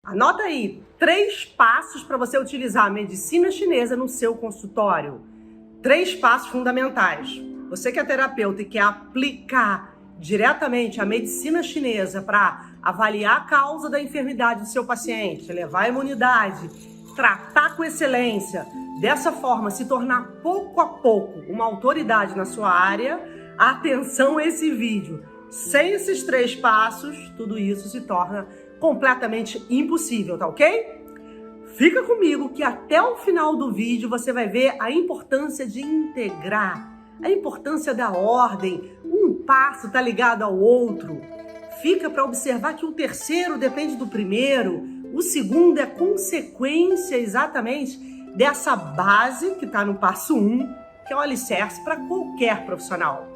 Anota aí 3 passos para você utilizar a medicina chinesa no seu consultório. 3 passos fundamentais. Você que é terapeuta e quer aplicar diretamente a medicina chinesa para avaliar a causa da enfermidade do seu paciente, elevar a imunidade, tratar com excelência, dessa forma se tornar pouco a pouco uma autoridade na sua área, atenção a esse vídeo. Sem esses 3 passos, tudo isso se torna completamente impossível, tá ok? Fica comigo que até o final do vídeo você vai ver a importância de integrar, a importância da ordem. Um passo está ligado ao outro. Fica para observar que o terceiro depende do primeiro, o segundo é consequência exatamente dessa base que está no passo 1, que é o alicerce para qualquer profissional.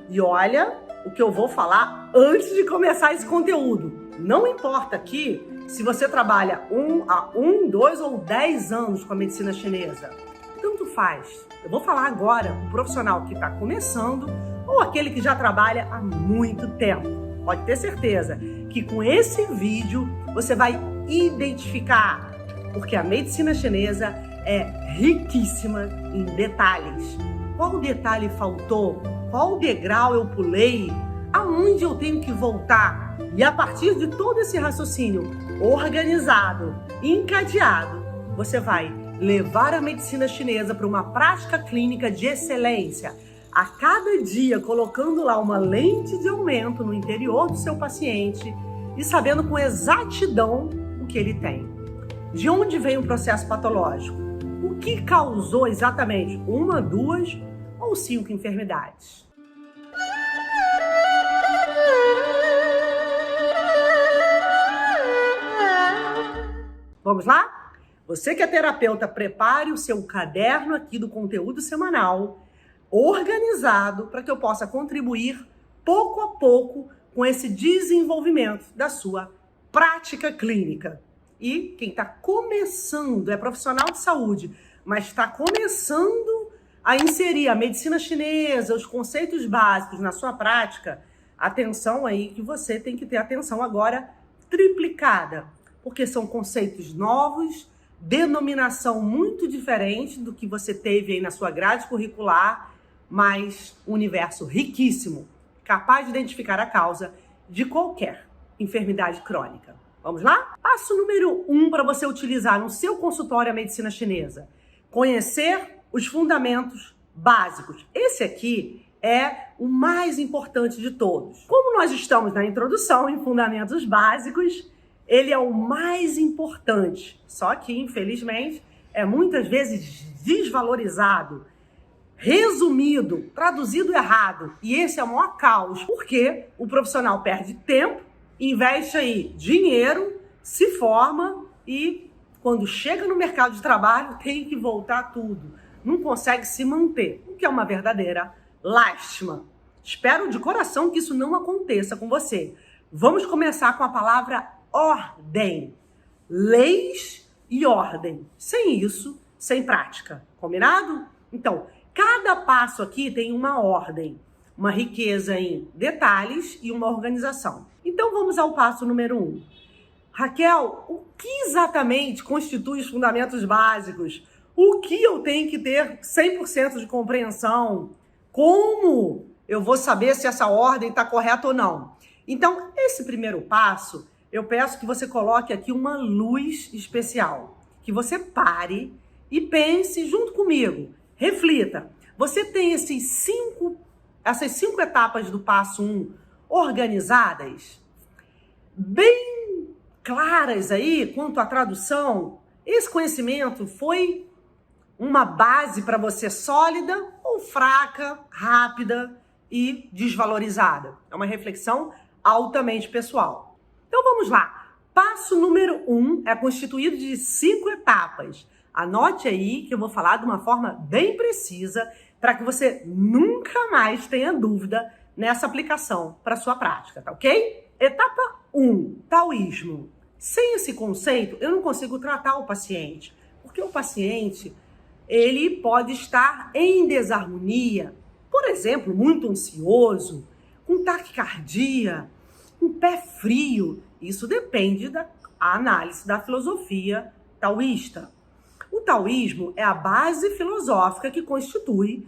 E olha o que eu vou falar antes de começar esse conteúdo. Não importa aqui se você trabalha 1, 2 ou 10 anos com a medicina chinesa. Tanto faz. Eu vou falar agora o profissional que está começando ou aquele que já trabalha há muito tempo. Pode ter certeza que com esse vídeo você vai identificar, porque a medicina chinesa é riquíssima em detalhes. Qual detalhe faltou? Qual degrau eu pulei? Aonde eu tenho que voltar? E a partir de todo esse raciocínio organizado, encadeado, você vai levar a medicina chinesa para uma prática clínica de excelência. A cada dia colocando lá uma lente de aumento no interior do seu paciente e sabendo com exatidão o que ele tem. De onde vem o processo patológico? O que causou exatamente 1, 2 ou 5 enfermidades? Vamos lá? Você que é terapeuta, prepare o seu caderno aqui do conteúdo semanal, organizado, para que eu possa contribuir pouco a pouco com esse desenvolvimento da sua prática clínica. E quem está começando, é profissional de saúde, mas está começando a inserir a medicina chinesa, os conceitos básicos na sua prática, atenção aí que você tem que ter atenção agora triplicada, porque são conceitos novos, denominação muito diferente do que você teve aí na sua grade curricular, mas um universo riquíssimo, capaz de identificar a causa de qualquer enfermidade crônica. Vamos lá? Passo número 1 para você utilizar no seu consultório a medicina chinesa. Conhecer os fundamentos básicos. Esse aqui é o mais importante de todos. Como nós estamos na introdução em fundamentos básicos, ele é o mais importante. Só que, infelizmente, é muitas vezes desvalorizado, resumido, traduzido errado. E esse é o maior caos, porque o profissional perde tempo, investe aí dinheiro, se forma e quando chega no mercado de trabalho tem que voltar tudo. Não consegue se manter, o que é uma verdadeira lástima. Espero de coração que isso não aconteça com você. Vamos começar com a palavra ordem. Leis e ordem. Sem isso, sem prática. Combinado? Então, cada passo aqui tem uma ordem, uma riqueza em detalhes e uma organização. Então vamos ao passo número 1. Raquel, o que exatamente constitui os fundamentos básicos? O que eu tenho que ter 100% de compreensão? Como eu vou saber se essa ordem está correta ou não? Então, esse primeiro passo, eu peço que você coloque aqui uma luz especial. Que você pare e pense junto comigo. Reflita. Você tem essas 5 etapas do passo 1 organizadas? Bem claras aí quanto à tradução? Esse conhecimento foi uma base para você sólida ou fraca, rápida e desvalorizada? É uma reflexão altamente pessoal. Então vamos lá. Passo número 1 é constituído de 5 etapas. Anote aí que eu vou falar de uma forma bem precisa para que você nunca mais tenha dúvida nessa aplicação para sua prática, tá ok? Etapa 1, taoísmo. Sem esse conceito, eu não consigo tratar o paciente, porque o paciente, ele pode estar em desarmonia, por exemplo, muito ansioso, com taquicardia, com pé frio. Isso depende da a análise da filosofia taoísta. O taoísmo é a base filosófica que constitui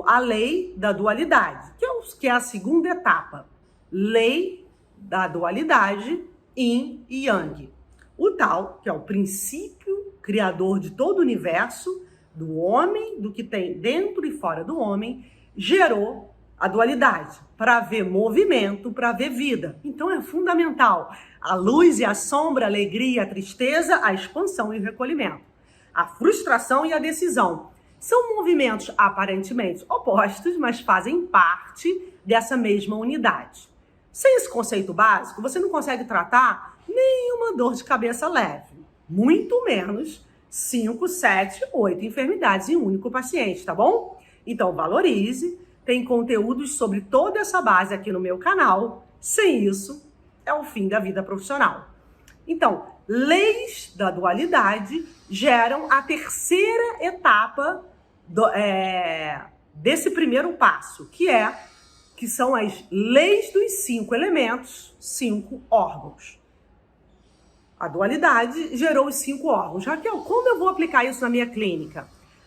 a lei da dualidade, que é a segunda etapa. Lei da dualidade, yin e yang. O Tao, que é o princípio criador de todo o universo, do homem, do que tem dentro e fora do homem, gerou a dualidade para haver movimento, para haver vida. Então é fundamental a luz e a sombra, a alegria e a tristeza, a expansão e o recolhimento, a frustração e a decisão. São movimentos aparentemente opostos, mas fazem parte dessa mesma unidade. Sem esse conceito básico, você não consegue tratar nenhuma dor de cabeça leve, muito menos 5, 7, 8 enfermidades em um único paciente, tá bom? Então valorize, tem conteúdos sobre toda essa base aqui no meu canal. Sem isso, é o fim da vida profissional. Então, leis da dualidade geram a terceira etapa desse primeiro passo, que são as leis dos 5 elementos, 5 órgãos. A dualidade gerou os 5 órgãos. Raquel, como eu vou aplicar isso na minha clínica?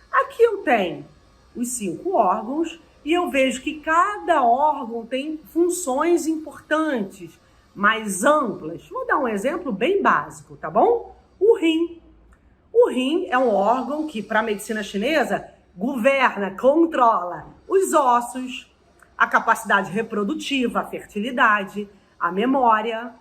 Aqui eu tenho os 5 órgãos e eu vejo que cada órgão tem funções importantes, mais amplas. Vou dar um exemplo bem básico, tá bom? O rim. O rim é um órgão que, para a medicina chinesa, governa, controla os ossos, a capacidade reprodutiva, a fertilidade, a memória,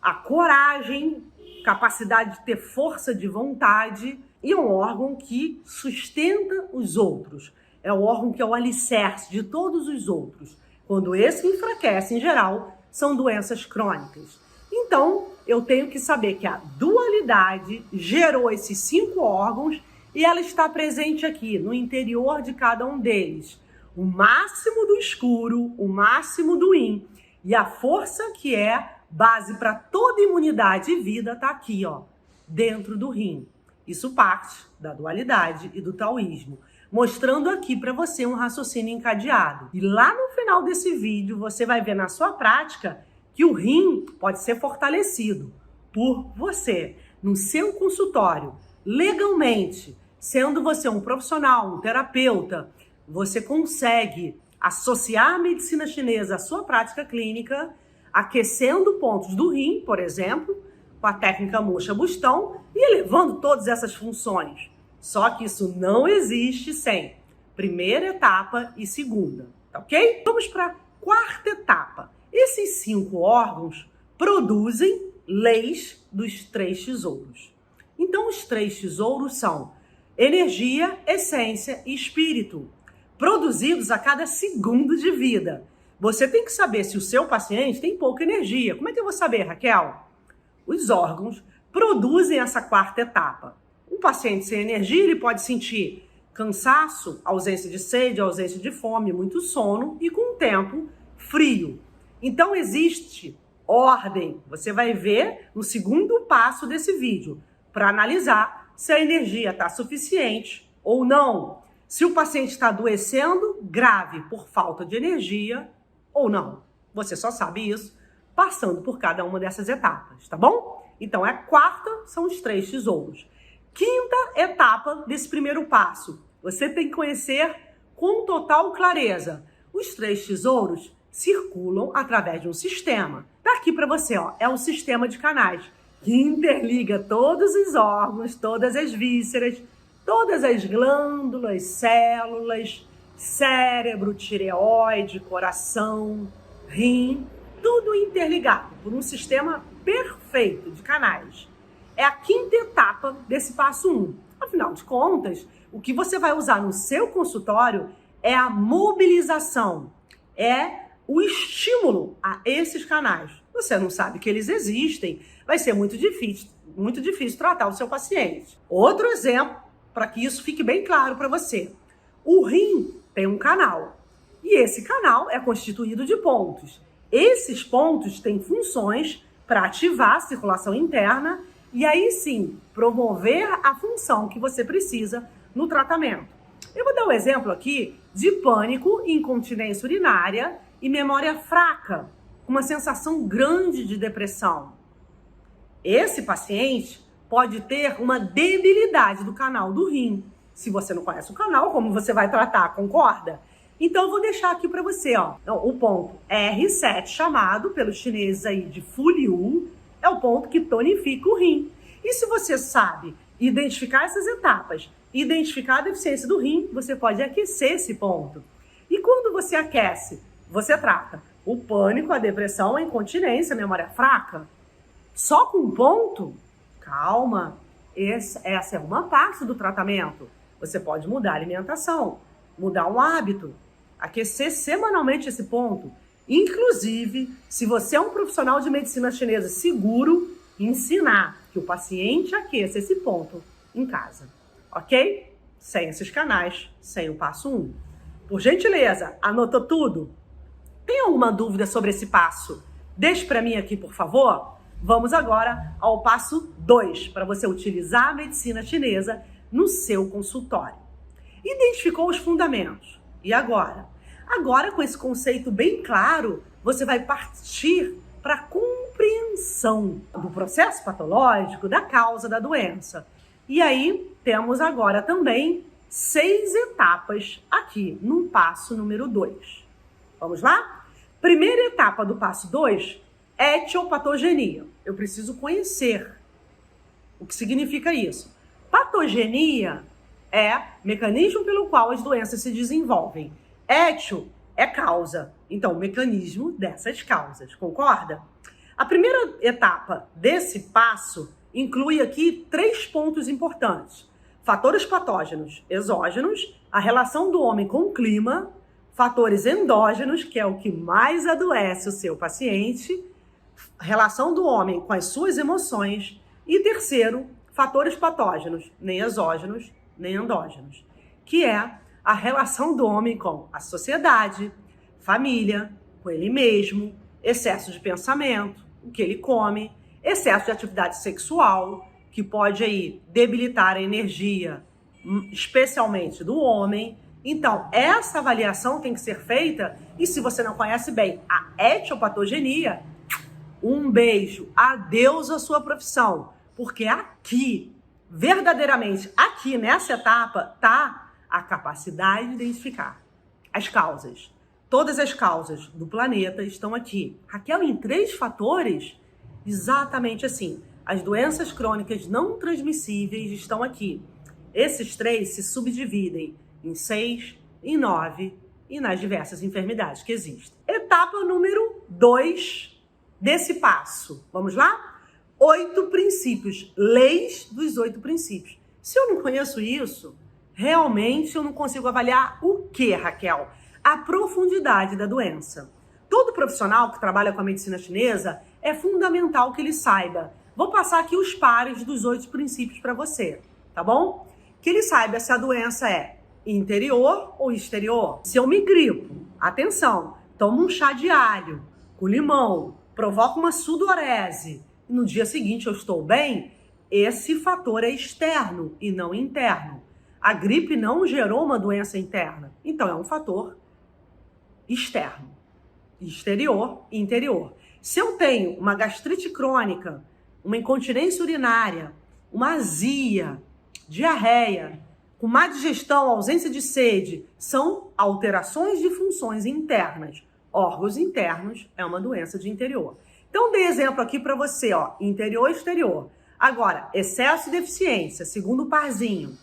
a coragem, capacidade de ter força de vontade, e é um órgão que sustenta os outros. É o órgão que é o alicerce de todos os outros. Quando esse enfraquece, em geral, são doenças crônicas. Então, eu tenho que saber que a dualidade gerou esses 5 órgãos e ela está presente aqui, no interior de cada um deles. O máximo do escuro, o máximo do yin. E a força que é base para toda imunidade e vida está aqui, ó, dentro do rim. Isso parte da dualidade e do taoísmo, mostrando aqui para você um raciocínio encadeado. E lá no final desse vídeo, você vai ver na sua prática que o rim pode ser fortalecido por você, no seu consultório, legalmente. Sendo você um profissional, um terapeuta, você consegue associar a medicina chinesa à sua prática clínica, aquecendo pontos do rim, por exemplo, com a técnica Mo-Sha-Bustão e elevando todas essas funções. Só que isso não existe sem primeira etapa e segunda, tá ok? Vamos para a quarta etapa. Esses 5 órgãos produzem leis dos 3 tesouros. Então, os 3 tesouros são energia, essência e espírito, produzidos a cada segundo de vida. Você tem que saber se o seu paciente tem pouca energia. Como é que eu vou saber, Raquel? Os órgãos produzem essa quarta etapa. Um paciente sem energia, ele pode sentir cansaço, ausência de sede, ausência de fome, muito sono e, com o tempo, frio. Então, existe ordem. Você vai ver no segundo passo desse vídeo para analisar se a energia está suficiente ou não. Se o paciente está adoecendo grave por falta de energia ou não. Você só sabe isso passando por cada uma dessas etapas, tá bom? Então, a quarta são os 3 tesouros. Quinta etapa desse primeiro passo. Você tem que conhecer com total clareza. Os 3 tesouros circulam através de um sistema. Tá aqui para você, ó, é um sistema de canais que interliga todos os órgãos, todas as vísceras, todas as glândulas, células, cérebro, tireoide, coração, rim, tudo interligado por um sistema perfeito de canais. É a quinta etapa desse passo 1. Afinal de contas, o que você vai usar no seu consultório é a mobilização, é o estímulo a esses canais. Você não sabe que eles existem, vai ser muito difícil tratar o seu paciente. Outro exemplo, para que isso fique bem claro para você. O rim tem um canal e esse canal é constituído de pontos. Esses pontos têm funções para ativar a circulação interna e aí sim promover a função que você precisa no tratamento. Eu vou dar um exemplo aqui de pânico, incontinência urinária e memória fraca. com uma sensação grande de depressão. Esse paciente pode ter uma debilidade do canal do rim. Se você não conhece o canal, como você vai tratar, concorda? Então eu vou deixar aqui para você, ó, o ponto R7, chamado pelos chineses aí de Fuliu, é o ponto que tonifica o rim. E se você sabe identificar essas etapas, identificar a deficiência do rim, você pode aquecer esse ponto. E quando você aquece, você trata o pânico, a depressão, a incontinência, a memória fraca. Só com um ponto? Calma, essa é uma parte do tratamento. Você pode mudar a alimentação, mudar um hábito, aquecer semanalmente esse ponto. Inclusive, se você é um profissional de medicina chinesa seguro, ensinar que o paciente aqueça esse ponto em casa, ok? Sem esses canais, sem o passo 1. Por gentileza, anotou tudo? Tem alguma dúvida sobre esse passo? Deixe para mim aqui, por favor. Vamos agora ao passo 2, para você utilizar a medicina chinesa no seu consultório. Identificou os fundamentos. E agora? Agora, com esse conceito bem claro, você vai partir para a compreensão do processo patológico, da causa da doença. E aí, temos agora também 6 etapas aqui no passo número 2. Vamos lá? Primeira etapa do passo 2, etiopatogenia. Eu preciso conhecer o que significa isso. Patogenia é mecanismo pelo qual as doenças se desenvolvem. Etio é causa, então o mecanismo dessas causas, concorda? A primeira etapa desse passo inclui aqui 3 pontos importantes. Fatores patógenos exógenos, a relação do homem com o clima, fatores endógenos, que é o que mais adoece o seu paciente, relação do homem com as suas emoções e terceiro, fatores patógenos, nem exógenos, nem endógenos, que é a relação do homem com a sociedade, família, com ele mesmo, excesso de pensamento, o que ele come, excesso de atividade sexual, que pode aí debilitar a energia, especialmente do homem. Então, essa avaliação tem que ser feita, e se você não conhece bem a etiopatogenia, um beijo, adeus à sua profissão, porque aqui, verdadeiramente aqui nessa etapa, tá a capacidade de identificar as causas. Todas as causas do planeta estão aqui. Raquel, em 3 fatores? Exatamente assim. As doenças crônicas não transmissíveis estão aqui. Esses 3 se subdividem em 6, em 9 e nas diversas enfermidades que existem. Etapa número 2 desse passo. Vamos lá? 8 princípios. Leis dos 8 princípios. Se eu não conheço isso, realmente eu não consigo avaliar o que, Raquel? A profundidade da doença. Todo profissional que trabalha com a medicina chinesa é fundamental que ele saiba. Vou passar aqui os pares dos 8 princípios para você, tá bom? Que ele saiba se a doença é interior ou exterior. Se eu me gripo, atenção, tomo um chá de alho com limão, provoca uma sudorese e no dia seguinte eu estou bem, esse fator é externo e não interno. A gripe não gerou uma doença interna, então é um fator externo, exterior e interior. Se eu tenho uma gastrite crônica, uma incontinência urinária, uma azia, diarreia, com má digestão, ausência de sede, são alterações de funções internas. Órgãos internos é uma doença de interior. Então, dei exemplo aqui para você, ó, interior e exterior. Agora, excesso e deficiência, segundo parzinho.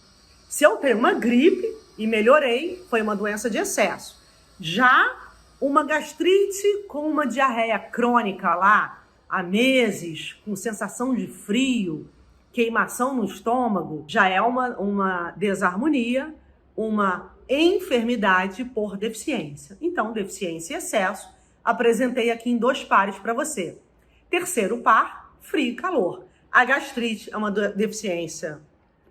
Se eu tenho uma gripe e melhorei, foi uma doença de excesso. Já uma gastrite com uma diarreia crônica lá, há meses, com sensação de frio, queimação no estômago, já é uma desarmonia, uma enfermidade por deficiência. Então, deficiência e excesso, apresentei aqui em 2 pares para você. Terceiro par, frio e calor. A gastrite é uma deficiência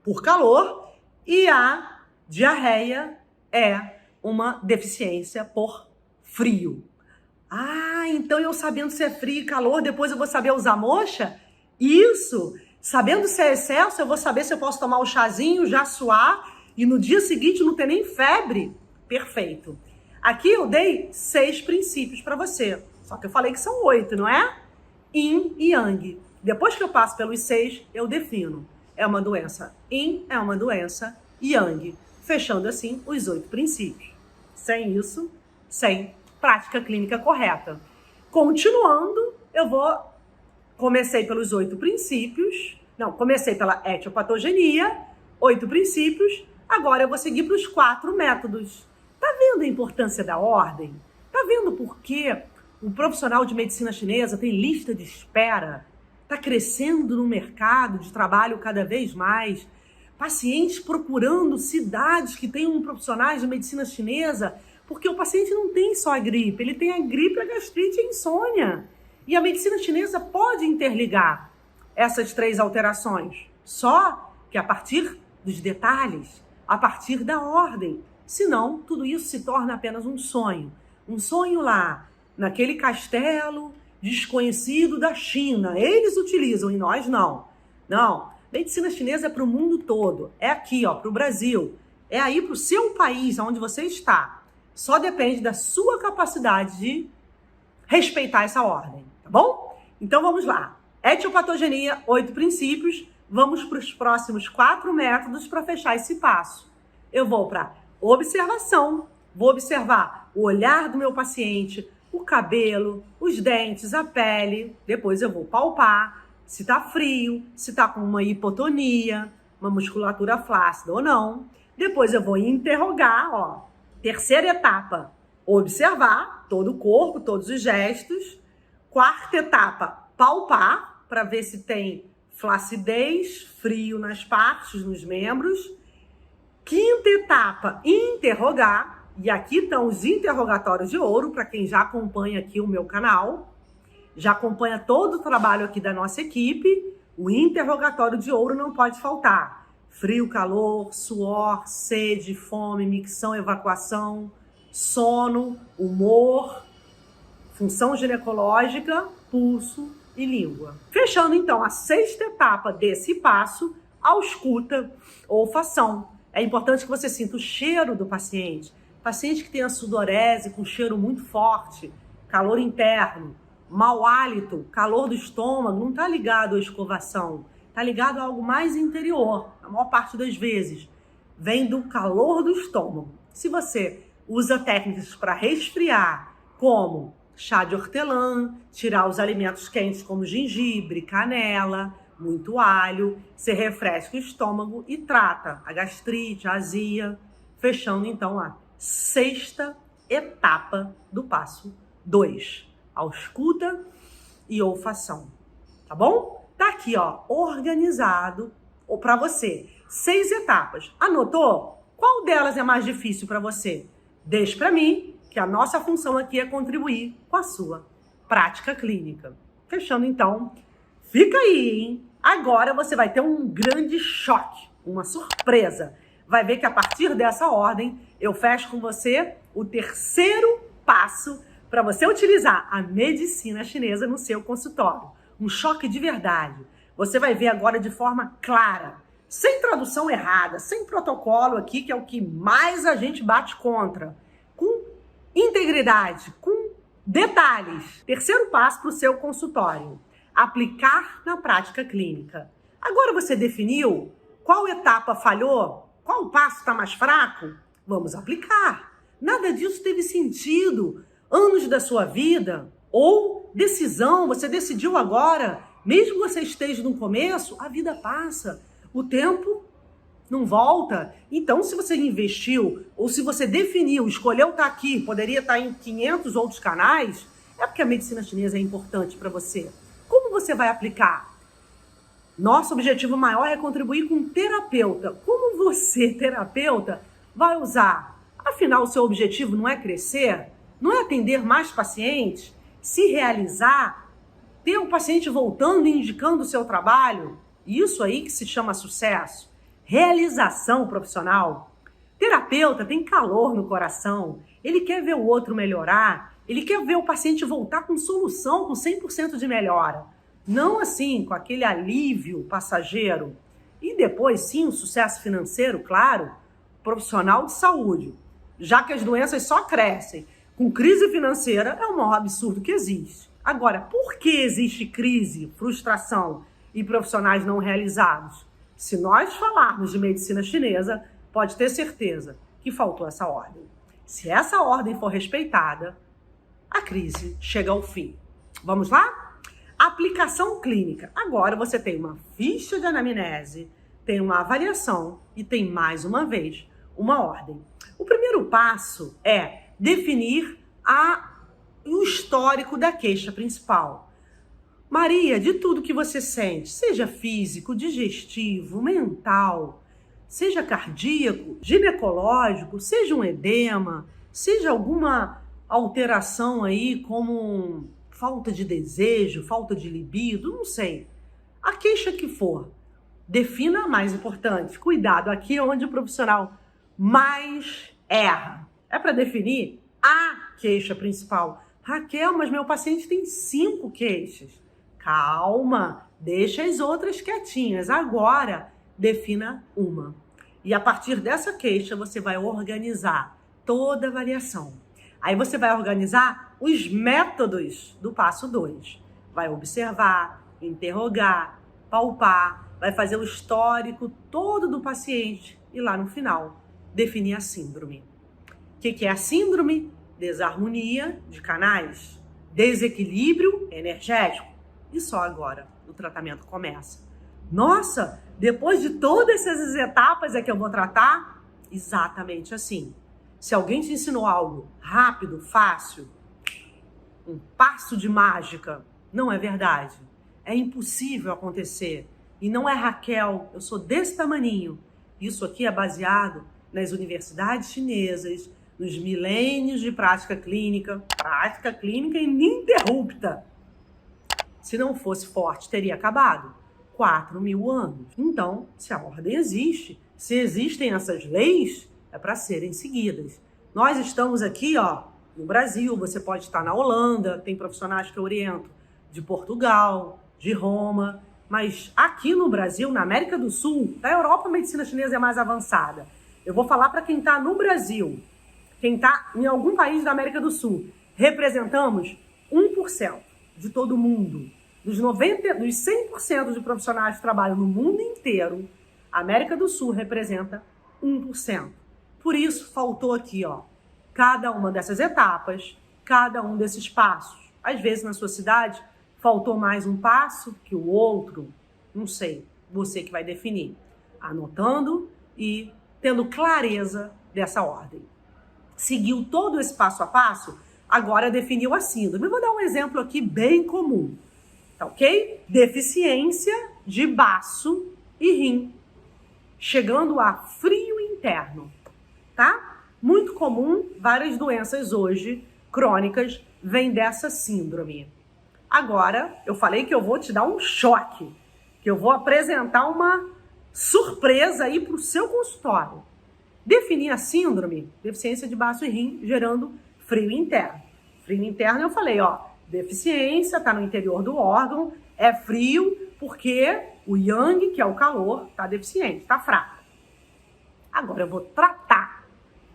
por calor e a diarreia é uma deficiência por frio. Ah, então eu sabendo se é frio e calor, depois eu vou saber usar moxa? Isso! Sabendo se é excesso, eu vou saber se eu posso tomar o chazinho, já suar e no dia seguinte não ter nem febre? Perfeito. Aqui eu dei 6 princípios para você. Só que eu falei que são 8, não é? Yin e Yang. Depois que eu passo pelos 6, eu defino. É uma doença Yin, é uma doença Yang. Fechando assim os 8 princípios. Sem isso, sem prática clínica correta. Continuando, comecei pelos 8 princípios. Não, comecei pela etiopatogenia, 8 princípios. Agora eu vou seguir para os 4 métodos. Tá vendo a importância da ordem? Tá vendo por que o profissional de medicina chinesa tem lista de espera? Tá crescendo no mercado de trabalho cada vez mais. Pacientes procurando cidades que tenham profissionais de medicina chinesa, porque o paciente não tem só a gripe, ele tem a gripe, a gastrite e a insônia. E a medicina chinesa pode interligar essas 3 alterações, só que a partir dos detalhes, a partir da ordem. Senão, tudo isso se torna apenas um sonho. Um sonho lá, naquele castelo desconhecido da China. Eles utilizam e nós não. Não, medicina chinesa é para o mundo todo. É aqui, para o Brasil. É aí para o seu país, onde você está. Só depende da sua capacidade de respeitar essa ordem, tá bom? Então vamos lá. Etiopatogenia, 8 princípios. Vamos para os próximos 4 métodos para fechar esse passo. Eu vou para observação. Vou observar o olhar do meu paciente, o cabelo, os dentes, a pele. Depois eu vou palpar se está frio, se está com uma hipotonia, uma musculatura flácida ou não. Depois eu vou interrogar, Terceira etapa, observar todo o corpo, todos os gestos. 4ª etapa, palpar, para ver se tem flacidez, frio nas partes, nos membros. 5ª etapa, interrogar. E aqui estão os interrogatórios de ouro, para quem já acompanha aqui o meu canal. Já acompanha todo o trabalho aqui da nossa equipe. O interrogatório de ouro não pode faltar. Frio, calor, suor, sede, fome, micção, evacuação, sono, humor, função ginecológica, pulso e língua. Fechando então a 6ª etapa desse passo, ausculta, olfação. É importante que você sinta o cheiro do paciente. Paciente que tem a sudorese com cheiro muito forte, calor interno, mau hálito, calor do estômago, não está ligado à escovação. Está ligado a algo mais interior, a maior parte das vezes. Vem do calor do estômago. Se você usa técnicas para resfriar, como chá de hortelã, tirar os alimentos quentes como gengibre, canela, muito alho, você refresca o estômago e trata a gastrite, a azia, fechando então a 6ª etapa do passo 2, ausculta e olfação, tá bom? Tá aqui, organizado para você. 6 etapas. Anotou? Qual delas é mais difícil para você? Deixe para mim, que a nossa função aqui é contribuir com a sua prática clínica. Fechando então, fica aí, hein? Agora você vai ter um grande choque, uma surpresa. Vai ver que a partir dessa ordem, eu fecho com você o 3º passo para você utilizar a medicina chinesa no seu consultório. Um choque de verdade. Você vai ver agora de forma clara, sem tradução errada, sem protocolo aqui, que é o que mais a gente bate contra. Com integridade, com detalhes. 3º passo para o seu consultório. Aplicar na prática clínica. Agora você definiu qual etapa falhou? Qual passo está mais fraco? Vamos aplicar. Nada disso teve sentido. Anos da sua vida ou decisão, você decidiu agora, mesmo que você esteja no começo, a vida passa. O tempo não volta. Então, se você investiu ou se você definiu, escolheu estar aqui, poderia estar em 500 outros canais, é porque a medicina chinesa é importante para você. Como você vai aplicar? Nosso objetivo maior é contribuir com um terapeuta. Como você, terapeuta, vai usar? Afinal, o seu objetivo não é crescer? Não é atender mais pacientes? Se realizar? Ter o paciente voltando e indicando o seu trabalho? Isso aí que se chama sucesso. Realização profissional. Terapeuta tem calor no coração. Ele quer ver o outro melhorar. Ele quer ver o paciente voltar com solução, com 100% de melhora. Não assim, com aquele alívio passageiro. E depois, sim, o sucesso financeiro, claro, profissional de saúde. Já que as doenças só crescem. com crise financeira é o maior absurdo que existe. Agora, por que existe crise, frustração e profissionais não realizados? Se nós falarmos de medicina chinesa, pode ter certeza que faltou essa ordem. Se essa ordem for respeitada, a crise chega ao fim. Vamos lá? Aplicação clínica. Agora você tem uma ficha de anamnese, tem uma avaliação e tem, mais uma vez, uma ordem. O primeiro passo é definir o histórico da queixa principal. Maria, de tudo que você sente, seja físico, digestivo, mental, seja cardíaco, ginecológico, seja um edema, seja alguma alteração aí como falta de desejo, falta de libido, não sei. A queixa que for, defina a mais importante. Cuidado, aqui é onde o profissional mais erra. É para definir a queixa principal. Raquel, mas meu paciente tem 5 queixas. Calma, deixa as outras quietinhas. Agora, defina uma. E a partir dessa queixa, você vai organizar toda a avaliação. Aí você vai organizar os métodos do passo 2. Vai observar, interrogar, palpar, vai fazer o histórico todo do paciente e lá no final definir a síndrome. O que é a síndrome? Desarmonia de canais, desequilíbrio energético. E só agora o tratamento começa. Nossa, depois de todas essas etapas é que eu vou tratar? Exatamente assim. Se alguém te ensinou algo rápido, fácil, um passo de mágica, não é verdade. É impossível acontecer. E não é Raquel, eu sou desse tamaninho. Isso aqui é baseado nas universidades chinesas, nos milênios de prática clínica ininterrupta. Se não fosse forte, teria acabado 4.000 anos. Então, se a ordem existe, se existem essas leis, é para serem seguidas. Nós estamos aqui, no Brasil, você pode estar na Holanda, tem profissionais que eu oriento de Portugal, de Roma, mas aqui no Brasil, na América do Sul, na Europa, a medicina chinesa é mais avançada. Eu vou falar para quem está no Brasil, quem está em algum país da América do Sul. Representamos 1% de todo mundo. Dos 100% de profissionais que trabalham no mundo inteiro, a América do Sul representa 1%. Por isso, faltou aqui, cada uma dessas etapas, cada um desses passos. Às vezes, na sua cidade, faltou mais um passo que o outro. Não sei, você que vai definir. Anotando e tendo clareza dessa ordem. Seguiu todo esse passo a passo, agora definiu a síndrome. Eu vou dar um exemplo aqui bem comum, tá ok? Deficiência de baço e rim, chegando a frio interno, tá? Muito comum, várias doenças hoje, crônicas, vêm dessa síndrome. Agora, eu falei que eu vou te dar um choque, que eu vou apresentar uma surpresa aí para o seu consultório. Definir a síndrome, deficiência de baço e rim, gerando frio interno. Frio interno, eu falei, deficiência, está no interior do órgão, é frio porque o yang, que é o calor, está deficiente, está fraco. Agora eu vou tratar.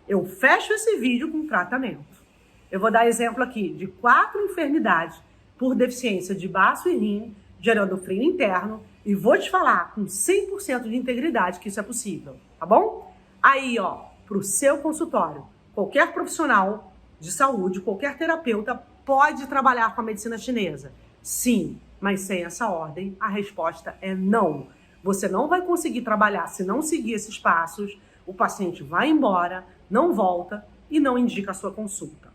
Eu fecho esse vídeo com tratamento. Eu vou dar exemplo aqui de 4 enfermidades por deficiência de baço e rim, gerando frio interno, e vou te falar com 100% de integridade que isso é possível, tá bom? Aí, pro seu consultório, qualquer profissional de saúde, qualquer terapeuta pode trabalhar com a medicina chinesa. Sim, mas sem essa ordem, a resposta é não. Você não vai conseguir trabalhar se não seguir esses passos, o paciente vai embora, não volta e não indica a sua consulta.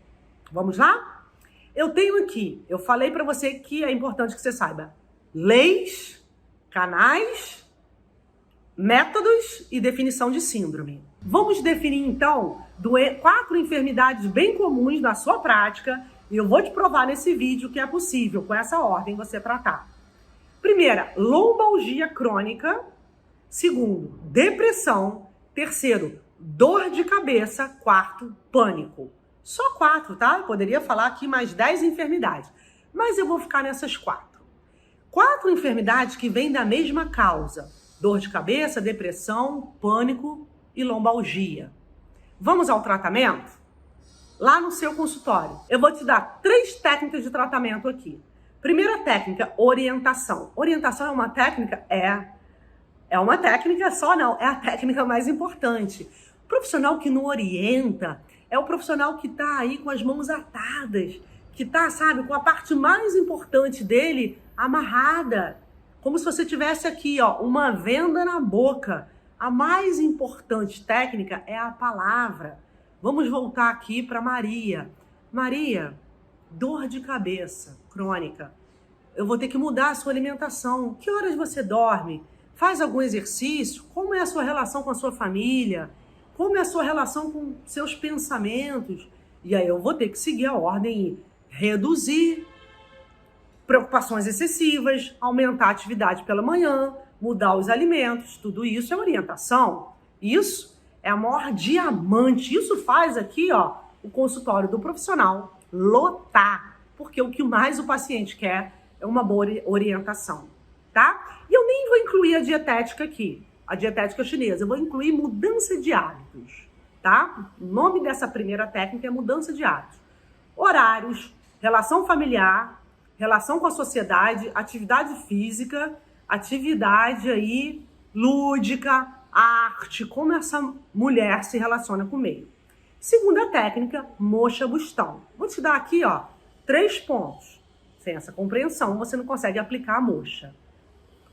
Vamos lá? Eu tenho aqui, eu falei para você que é importante que você saiba leis, canais, métodos e definição de síndrome. Vamos definir, então, 4 enfermidades bem comuns na sua prática e eu vou te provar nesse vídeo que é possível, com essa ordem, você tratar. Primeira, lombalgia crônica. Segundo, depressão. Terceiro, dor de cabeça. Quarto, pânico. Só 4, tá? Eu poderia falar aqui mais 10 enfermidades, mas eu vou ficar nessas 4. 4 enfermidades que vêm da mesma causa. Dor de cabeça, depressão, pânico e lombalgia. Vamos ao tratamento? lá no seu consultório. Eu vou te dar 3 técnicas de tratamento aqui. Primeira técnica, orientação. Orientação é uma técnica? É uma técnica só não, é a técnica mais importante. O profissional que não orienta é o profissional que tá aí com as mãos atadas, que tá, sabe, com a parte mais importante dele amarrada. Como se você tivesse aqui, ó, uma venda na boca. A mais importante técnica é a palavra. Vamos voltar aqui para Maria. Maria, dor de cabeça crônica. Eu vou ter que mudar a sua alimentação. Que horas você dorme? Faz algum exercício? Como é a sua relação com a sua família? Como é a sua relação com seus pensamentos? E aí eu vou ter que seguir a ordem e reduzir preocupações excessivas, aumentar a atividade pela manhã, mudar os alimentos. Tudo isso é orientação. Isso é a maior diamante. Isso faz aqui, ó, o consultório do profissional lotar. Porque o que mais o paciente quer é uma boa orientação, tá? E eu nem vou incluir a dietética aqui, a dietética chinesa. Eu vou incluir mudança de hábitos, tá? O nome dessa primeira técnica é mudança de hábitos. Horários, relação familiar, relação com a sociedade, atividade física, atividade aí lúdica, arte, como essa mulher se relaciona com o meio. Segunda técnica, moxa bustão. Vou te dar aqui, ó, 3 pontos. Sem essa compreensão, você não consegue aplicar a moxa.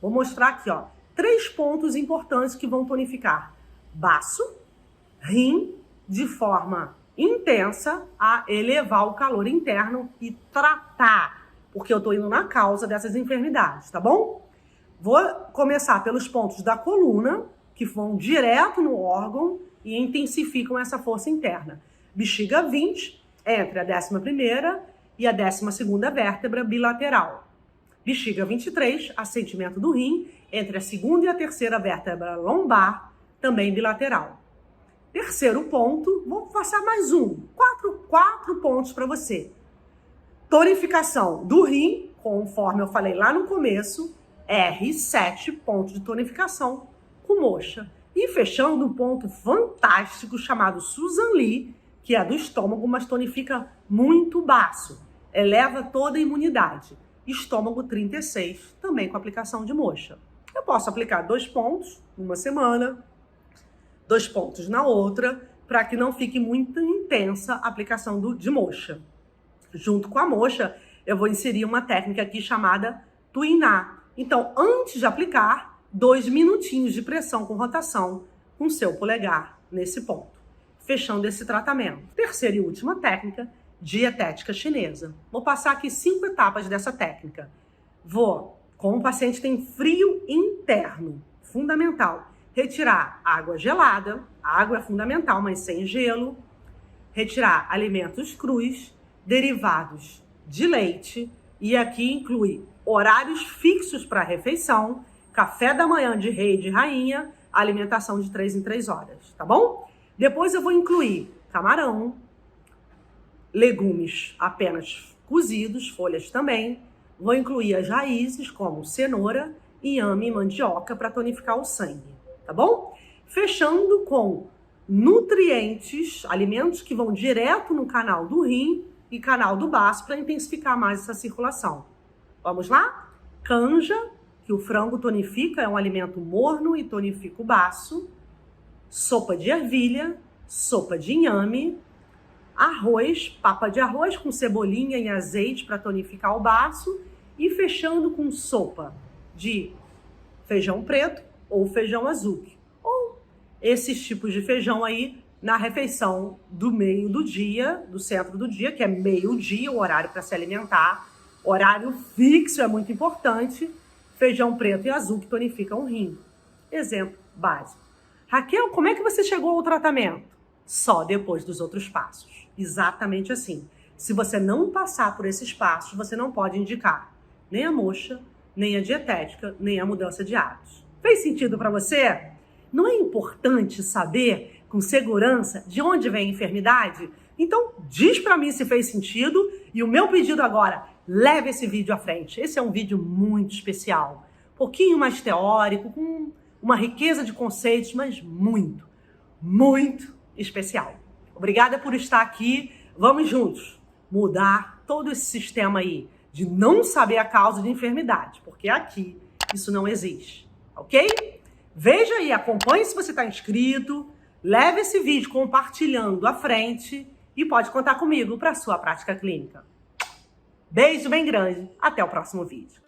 Vou mostrar aqui, ó, 3 pontos importantes que vão tonificar baço, rim, de forma intensa a elevar o calor interno e tratar, porque eu tô indo na causa dessas enfermidades, tá bom? Vou começar pelos pontos da coluna, que vão direto no órgão e intensificam essa força interna. Bexiga 20, entre a 11ª e a 12ª vértebra bilateral. Bexiga 23, assentimento do rim, entre a 2ª e a 3ª vértebra lombar, também bilateral. Terceiro ponto, vou passar mais um. 4 pontos para você. Tonificação do rim, conforme eu falei lá no começo, R7 pontos de tonificação com moxa. E fechando um ponto fantástico chamado Susan Lee, que é do estômago, mas tonifica muito baço. Eleva toda a imunidade. Estômago 36, também com aplicação de moxa. Eu posso aplicar 2 pontos numa semana, 2 pontos na outra, para que não fique muito intensa a aplicação de moxa. Junto com a moxa, eu vou inserir uma técnica aqui chamada tuinar. Então, antes de aplicar, 2 minutinhos de pressão com rotação com seu polegar nesse ponto, fechando esse tratamento. Terceira e última técnica, dietética chinesa. Vou passar aqui 5 etapas dessa técnica. Como o paciente tem frio interno, fundamental, retirar água gelada, a água é fundamental, mas sem gelo, retirar alimentos crus, derivados de leite, e aqui inclui horários fixos para refeição, café da manhã de rei e de rainha, alimentação de 3 em 3 horas, tá bom? Depois eu vou incluir camarão, legumes apenas cozidos, folhas também. Vou incluir as raízes, como cenoura, inhame e mandioca, para tonificar o sangue, tá bom? Fechando com nutrientes, alimentos que vão direto no canal do rim e canal do baço para intensificar mais essa circulação. Vamos lá? Canja, que o frango tonifica, é um alimento morno e tonifica o baço. Sopa de ervilha, sopa de inhame, arroz, papa de arroz com cebolinha e azeite para tonificar o baço, e fechando com sopa de feijão preto ou feijão azul, ou esses tipos de feijão aí na refeição do meio do dia, do centro do dia, que é meio-dia, o horário para se alimentar. Horário fixo é muito importante. Feijão preto e azul que tonificam o rim. Exemplo básico. Raquel, como é que você chegou ao tratamento? Só depois dos outros passos. Exatamente assim. Se você não passar por esses passos, você não pode indicar nem a moxa, nem a dietética, nem a mudança de hábitos. Fez sentido para você? Não é importante saber com segurança de onde vem a enfermidade? Então, diz para mim se fez sentido, e o meu pedido agora, leve esse vídeo à frente. Esse é um vídeo muito especial, um pouquinho mais teórico, com uma riqueza de conceitos, mas muito, muito especial. Obrigada por estar aqui. Vamos juntos mudar todo esse sistema aí de não saber a causa de enfermidade, porque aqui isso não existe, ok? Veja aí, acompanhe se você está inscrito, leve esse vídeo compartilhando à frente e pode contar comigo para a sua prática clínica. Beijo bem grande, até o próximo vídeo.